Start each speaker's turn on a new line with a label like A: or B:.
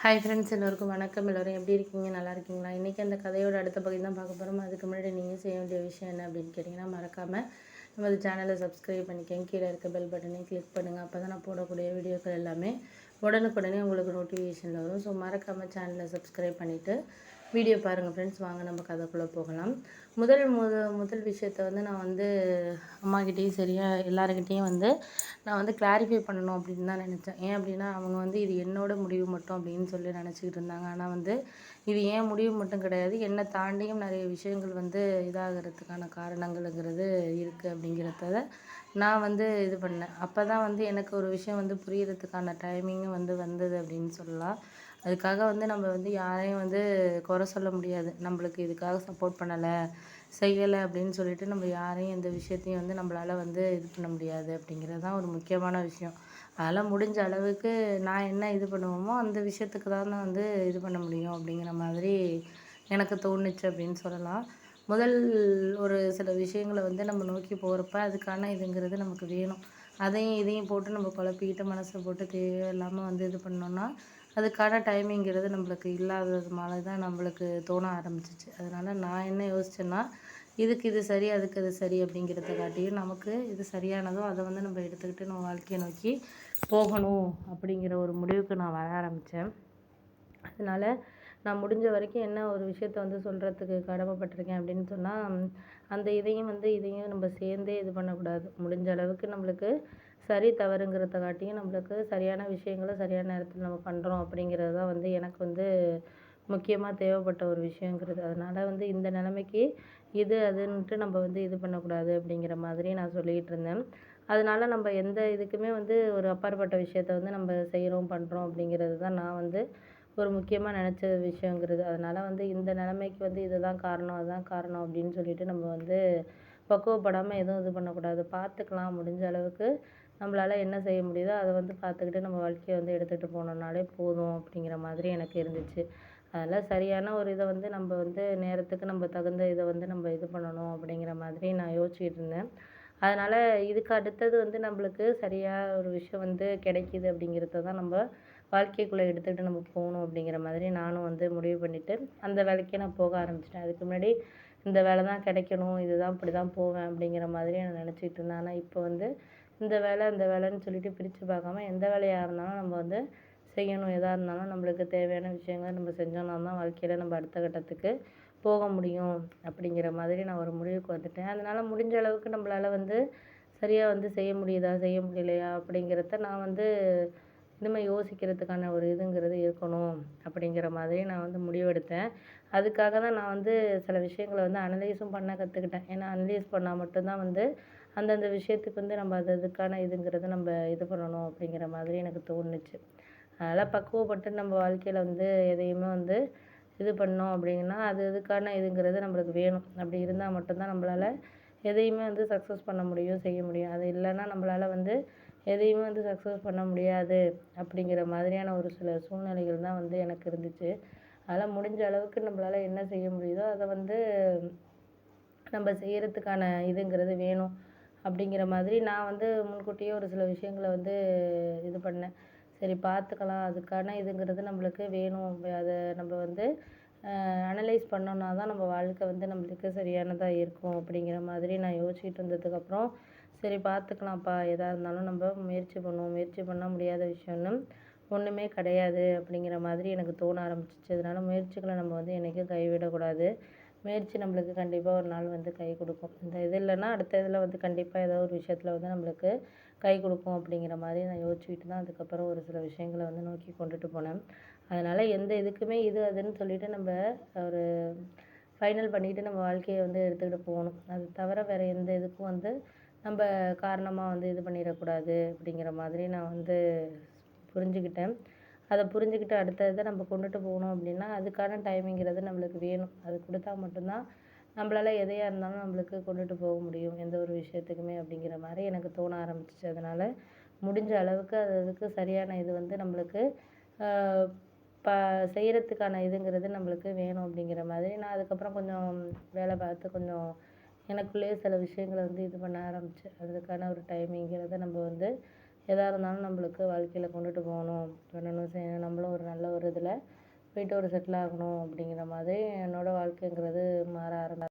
A: Hi friends, எல்லோருக்கும் வணக்கம். எல்லோரும் எப்படி இருக்கீங்க? நல்லா இருக்கீங்களா? இன்றைக்கி அந்த கதையோட அடுத்த பகுதி தான் பார்க்க போகிறோம். அதுக்கு முன்னாடி நீங்கள் செய்ய வேண்டிய விஷயம் என்ன அப்படின்னு கேட்டிங்கன்னா, மறக்காமல் நமது சேனலை சப்ஸ்கிரைப் பண்ணிக்கங்க. கீழே இருக்க பெல் பட்டனையும் கிளிக் பண்ணுங்கள். அப்போ தான் நான் போடக்கூடிய வீடியோக்கள் எல்லாமே உடனுக்குடனே உங்களுக்கு நோட்டிஃபிகேஷனில் வரும். ஸோ மறக்காமல் சேனலை சப்ஸ்கிரைப் பண்ணிவிட்டு வீடியோ பாருங்கள் ஃப்ரெண்ட்ஸ். வாங்க நம்ம கதைக்குள்ளே போகலாம். முதல் விஷயத்தை வந்து நான் வந்து அம்மாக்கிட்டேயும் சரியாக எல்லாருக்கிட்டேயும் வந்து நான் வந்து கிளாரிஃபை பண்ணணும் அப்படின்னு தான் நினச்சேன். ஏன் அப்படின்னா, அவங்க வந்து இது என்னோட முடிவு மட்டும் அப்படின்னு சொல்லி நினச்சிக்கிட்டு இருந்தாங்க. ஆனால் வந்து இது ஏன் முடிவு மட்டும் கிடையாது, என்னை தாண்டியும் நிறைய விஷயங்கள் வந்து இதாகிறதுக்கான காரணங்கள்ங்கிறது இருக்குது அப்படிங்கிறத நான் வந்து இது பண்ணேன். அப்போ தான் வந்து எனக்கு ஒரு விஷயம் வந்து புரியறதுக்கான டைமிங்கும் வந்து வந்தது அப்படின்னு சொல்லலாம். அதுக்காக வந்து நம்ம வந்து யாரையும் வந்து குறை சொல்ல முடியாது. நம்மளுக்கு இதுக்காக சப்போர்ட் பண்ணலை, செய்யலை அப்படின்னு சொல்லிட்டு நம்ம யாரையும் எந்த விஷயத்தையும் வந்து நம்மளால வந்து இது பண்ண முடியாது அப்படிங்கிறது தான் ஒரு முக்கியமான விஷயம். அதெல்லாம் முடிஞ்ச அளவுக்கு நான் என்ன இது பண்ணுவோமோ அந்த விஷயத்துக்கு தான் நான் வந்து இது பண்ண முடியும் அப்படிங்கிற மாதிரி எனக்கு தோணுச்சு அப்படின்னு சொல்லலாம். முதல் ஒரு சில விஷயங்களை வந்து நம்ம நோக்கி போகிறப்ப அதுக்கான இதுங்கிறது நமக்கு வேணும். அதையும் இதையும் போட்டு நம்ம குழப்பிக்கிட்டு மனசை போட்டு தேவையில்லாமல் வந்து இது பண்ணோம்னா அதுக்கான டைமிங்கிறது நம்மளுக்கு இல்லாததுனால தான் நம்மளுக்கு தோண ஆரம்பிச்சிச்சு. அதனால் நான் என்ன யோசிச்சேன்னா, இதுக்கு இது சரி, அதுக்கு அது சரி அப்படிங்கிறத காட்டியும் நமக்கு இது சரியானதோ அதை வந்து நம்ம எடுத்துக்கிட்டு நம்ம வாழ்க்கையை நோக்கி போகணும் அப்படிங்கிற ஒரு முடிவுக்கு நான் வர ஆரம்பித்தேன். அதனால் நான் முடிஞ்ச வரைக்கும் என்ன ஒரு விஷயத்த வந்து சொல்கிறதுக்கு கடமைப்பட்டிருக்கேன் அப்படின்னு சொன்னால், அந்த இதையும் நம்ம சேர்ந்தே இது பண்ணக்கூடாது. முடிஞ்ச அளவுக்கு நம்மளுக்கு சரி தவறுங்கிறத காட்டியும் நம்மளுக்கு சரியான விஷயங்கள சரியான நேரத்தில் நம்ம பண்ணுறோம் அப்படிங்கிறது தான் வந்து எனக்கு வந்து முக்கியமாக தேவைப்பட்ட ஒரு விஷயங்கிறது. அதனால் வந்து இந்த நிலைமைக்கு இது அதுன்ட்டு நம்ம வந்து இது பண்ணக்கூடாது அப்படிங்கிற மாதிரி நான் சொல்லிக்கிட்டு இருந்தேன். அதனால நம்ம எந்த இதுக்குமே வந்து ஒரு அப்பாற்பட்ட விஷயத்த வந்து நம்ம செய்கிறோம், பண்ணுறோம் அப்படிங்கிறது தான் நான் வந்து ஒரு முக்கியமாக நினச்ச விஷயங்கிறது. அதனால் வந்து இந்த நிலைமைக்கு வந்து இதுதான் காரணம், அதுதான் காரணம் அப்படின்னு சொல்லிட்டு நம்ம வந்து பக்குவப்படாமல் எதுவும் இது பண்ணக்கூடாது. பார்த்துக்கலாம், முடிஞ்ச அளவுக்கு நம்மளால என்ன செய்ய முடியுதோ அதை வந்து பார்த்துக்கிட்டு நம்ம வாழ்க்கையை வந்து எடுத்துகிட்டு போனோம்னாலே போதும் அப்படிங்கிற மாதிரி எனக்கு இருந்துச்சு. அதனால் சரியான ஒரு இதை வந்து நம்ம வந்து நேரத்துக்கு நம்ம தகுந்த இதை வந்து நம்ம இது பண்ணணும் அப்படிங்கிற மாதிரி நான் யோசிச்சுக்கிட்டு இருந்தேன். அதனால் இதுக்கு அடுத்தது வந்து நம்மளுக்கு சரியாக ஒரு விஷயம் வந்து கிடைக்கிது அப்படிங்கிறத தான் நம்ம வாழ்க்கைக்குள்ளே எடுத்துகிட்டு நம்ம போகணும் அப்படிங்கிற மாதிரி நானும் வந்து முடிவு பண்ணிவிட்டு அந்த வேலைக்கே நான் போக ஆரம்பிச்சிட்டேன். அதுக்கு முன்னாடி இந்த வேலை தான் கிடைக்கணும், இதுதான் இப்படி தான் போவேன் அப்படிங்கிற மாதிரி நான் நினச்சிக்கிட்டு இருந்தேன். ஆனால் இப்போ வந்து இந்த வேலை அந்த வேலைன்னு சொல்லிட்டு பிரித்து பார்க்காம எந்த வேலையாக இருந்தாலும் நம்ம வந்து செய்யணும். எதாக இருந்தாலும் நம்மளுக்கு தேவையான விஷயங்கள நம்ம செஞ்சோம்னா தான் வாழ்க்கையில் நம்ம அடுத்த கட்டத்துக்கு போக முடியும் அப்படிங்கிற மாதிரி நான் ஒரு முடிவுக்கு வந்துட்டேன். அதனால் முடிஞ்ச அளவுக்கு நம்மளால வந்து சரியாக வந்து செய்ய முடியுதா, செய்ய முடியலையா அப்படிங்கிறத நான் வந்து இனிமேல் யோசிக்கிறதுக்கான ஒரு இதுங்கிறது இருக்கணும் அப்படிங்கிற மாதிரி நான் வந்து முடிவெடுத்தேன். அதுக்காக தான் நான் வந்து சில விஷயங்கள வந்து அனலைஸும் பண்ண கற்றுக்கிட்டேன். ஏன்னா அனலைஸ் பண்ணால் மட்டும்தான் வந்து அந்தந்த விஷயத்துக்கு வந்து நம்ம அது அதுக்கான இதுங்கிறத நம்ம இது பண்ணணும் அப்படிங்கிற மாதிரி எனக்கு தோணுச்சு. அதனால் பக்குவப்பட்டு நம்ம வாழ்க்கையில் வந்து எதையுமே வந்து இது பண்ணோம் அப்படின்னா அது அதுக்கான இதுங்கிறது நம்மளுக்கு வேணும். அப்படி இருந்தால் மட்டும்தான் நம்மளால எதையுமே வந்து சக்ஸஸ் பண்ண முடியும், செய்ய முடியும். அது இல்லைன்னா நம்மளால வந்து எதையுமே வந்து சக்ஸஸ் பண்ண முடியாது அப்படிங்கிற மாதிரியான ஒரு சில சூழ்நிலைகள் தான் வந்து எனக்கு இருந்துச்சு. அதனால் முடிஞ்ச அளவுக்கு நம்மளால என்ன செய்ய முடியுதோ அதை வந்து நம்ம செய்கிறதுக்கான இதுங்கிறது வேணும் அப்படிங்கிற மாதிரி நான் வந்து முன்கூட்டியே ஒரு சில விஷயங்கள வந்து இது பண்ணேன். சரி பார்த்துக்கலாம், அதுக்கான இதுங்கிறது நம்மளுக்கு வேணும். அதை நம்ம வந்து அனலைஸ் பண்ணோம்னா தான் நம்ம வாழ்க்கை வந்து நம்மளுக்கு சரியானதா இருக்கும் அப்படிங்கிற மாதிரி நான் யோசிச்சுட்டு இருந்ததுக்கப்புறம், சரி பார்த்துக்கலாம்ப்பா, எதா இருந்தாலும் நம்ம முயற்சி பண்ணுவோம். முயற்சி பண்ணால் முடியாத விஷயம்னு ஒன்றுமே கிடையாது அப்படிங்கிற மாதிரி எனக்கு தோண ஆரம்பிச்சிச்சு. அதனால முயற்சிகள நம்ம வந்து என்னைக்கும் கைவிடக்கூடாது. முயற்சி நம்மளுக்கு கண்டிப்பாக ஒரு நாள் வந்து கை கொடுக்கும். இந்த இது இல்லைன்னா அடுத்த இதில் வந்து கண்டிப்பாக ஏதோ ஒரு விஷயத்தில் வந்து நம்மளுக்கு கை கொடுக்கும் அப்படிங்கிற மாதிரி நான் யோசிச்சுக்கிட்டு தான் அதுக்கப்புறம் ஒரு சில விஷயங்கள வந்து நோக்கி கொண்டுட்டு போனேன். அதனால் எந்த இதுக்குமே இது அதுன்னு சொல்லிட்டு நம்ம ஒரு ஃபைனல் பண்ணிட்டு நம்ம வாழ்க்கையை வந்து எடுத்துக்கிட்டு போகணும். அது தவிர வேறு எந்த இதுக்கும் வந்து நம்ம காரணமாக வந்து இது பண்ணிடக்கூடாது அப்படிங்கிற மாதிரி நான் வந்து புரிஞ்சுக்கிட்டேன். அத புரிஞ்சுக்கிட்டு அடுத்த இத நம்ம கொண்டுட்டு போகணும் அப்படின்னா, அதுக்கான டைமிங்கிறது நம்மளுக்கு வேணும். அது குடுத்தா மட்டும்தான் நம்மளால எதையா இருந்தாலும் நம்மளுக்கு கொண்டுட்டு போக முடியும். எந்த ஒரு விஷயத்துக்குமே அப்படிங்கிற மாரி எனக்கு தோண ஆரம்பிச்சுச்சு. அதனால முடிஞ்ச அளவுக்கு அது அதுக்கு சரியான இது வந்து நம்மளுக்கு ஆ ப செய்றதுக்கான இதுங்கிறது நம்மளுக்கு வேணும் அப்படிங்கிற மாதிரி நான் அதுக்கப்புறம் கொஞ்சம் வேலை பார்த்து கொஞ்சம் எனக்குள்ளேயே சில விஷயங்கள வந்து இது பண்ண ஆரம்பிச்சேன். அதுக்கான ஒரு டைமிங்கிறத நம்ம வந்து எதா இருந்தாலும் நம்மளுக்கு வாழ்க்கையில கொண்டுட்டு போகணும், பண்ணணும், செய்யணும். நம்மளும் ஒரு நல்ல ஒரு அப்படிங்கிறதுல போயிட்டு ஒரு செட்டில் ஆகணும் அப்படிங்கிற மாதிரி என்னோடய வாழ்க்கைங்கிறது மாற ஆரம்பிச்சு.